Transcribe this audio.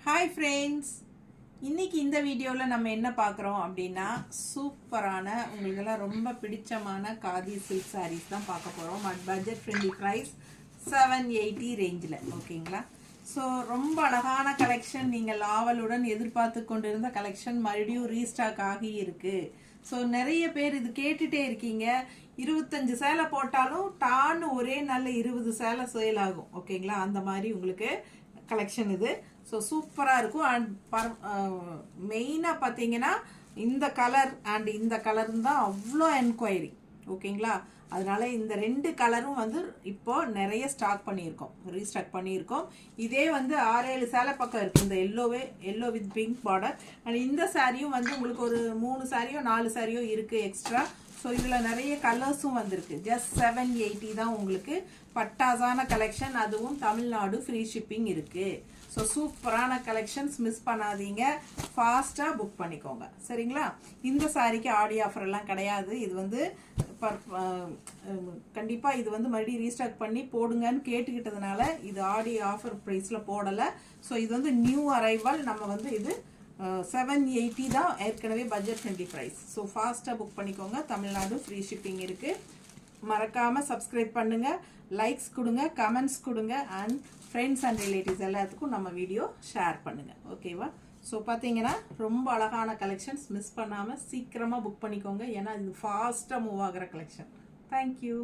Hi friends, இன்னைக்கு இந்த வீடியோவில் நம்ம என்ன பார்க்குறோம் அப்படின்னா சூப்பரான உங்களுக்கெல்லாம் ரொம்ப பிடிச்சமான காதி சில்க் சாரீஸ் தான் பார்க்க போகிறோம். பட்ஜெட் ஃப்ரெண்ட்லி ப்ரைஸ் 780 ரேஞ்சில். ஓகேங்களா? ஸோ ரொம்ப அழகான கலெக்ஷன், நீங்கள் ஆவலுடன் எதிர்பார்த்து கொண்டிருந்த கலெக்ஷன் மறுபடியும் ரீஸ்டாக் ஆகி இருக்கு. ஸோ நிறைய பேர் இது கேட்டுட்டே இருக்கீங்க. 25 சேலை போட்டாலும் டான்னு ஒரே நாளில் 20 சேலை சேல் ஆகும். ஓகேங்களா? அந்த மாதிரி உங்களுக்கு கலெக்ஷன் இது. ஸோ சூப்பராக இருக்கும். அண்ட் மெயினாக பார்த்தீங்கன்னா இந்த கலர் அண்ட் இந்த கலர் தான் அவ்வளோ என்கொயரி. ஓகேங்களா? அதனால இந்த ரெண்டு கலரும் வந்து இப்போ நிறைய ஸ்டாக் பண்ணியிருக்கோம், ரீஸ்டாக் பண்ணியிருக்கோம். இதே வந்து 6-7 சேலை பக்கம் இருக்குது. இந்த yellow with pink border. And இந்த சாரியும் வந்து உங்களுக்கு ஒரு 3 சாரியோ 4 சாரியோ இருக்குது எக்ஸ்ட்ரா. ஸோ இதில் நிறைய கலர்ஸும் வந்திருக்கு. ஜஸ்ட் 780 தான் உங்களுக்கு பட்டாசான கலெக்ஷன். அதுவும் தமிழ்நாடு ஃப்ரீ ஷிப்பிங் இருக்குது. ஸோ சூப்பரான கலெக்ஷன்ஸ், மிஸ் பண்ணாதீங்க, ஃபாஸ்ட்டாக புக் பண்ணிக்கோங்க. சரிங்களா? இந்த சாரிக்கு ஆடி ஆஃபர் எல்லாம் கிடையாது. இது வந்து கண்டிப்பாக இது வந்து மறுபடியும் ரீஸ்டாக் பண்ணி போடுங்கன்னு கேட்டுக்கிட்டதுனால இது ஆடி ஆஃபர் ப்ரைஸில் போடலை. ஸோ இது வந்து நியூ அரைவல். நம்ம வந்து இது 780 தான் ஏற்கனவே பட்ஜெட் ஃப்ரெண்ட்லி ப்ரைஸ். ஸோ ஃபாஸ்ட்டாக புக் பண்ணிக்கோங்க. தமிழ்நாடு ஃப்ரீ ஷிப்பிங் இருக்குது. மறக்காமல் சப்ஸ்கிரைப் பண்ணுங்கள், லைக்ஸ் கொடுங்க, கமெண்ட்ஸ் கொடுங்க, அண்ட் ஃப்ரெண்ட்ஸ் அண்ட் ரிலேட்டிவ்ஸ் எல்லாத்துக்கும் நம்ம வீடியோ ஷேர் பண்ணுங்கள். ஓகேவா? ஸோ பார்த்தீங்கன்னா ரொம்ப அழகான கலெக்ஷன்ஸ், மிஸ் பண்ணாமல் சீக்கிரமாக புக் பண்ணிக்கோங்க. ஏன்னா இது ஃபாஸ்ட்டாக மூவ் ஆகிற கலெக்ஷன். தேங்க்யூ.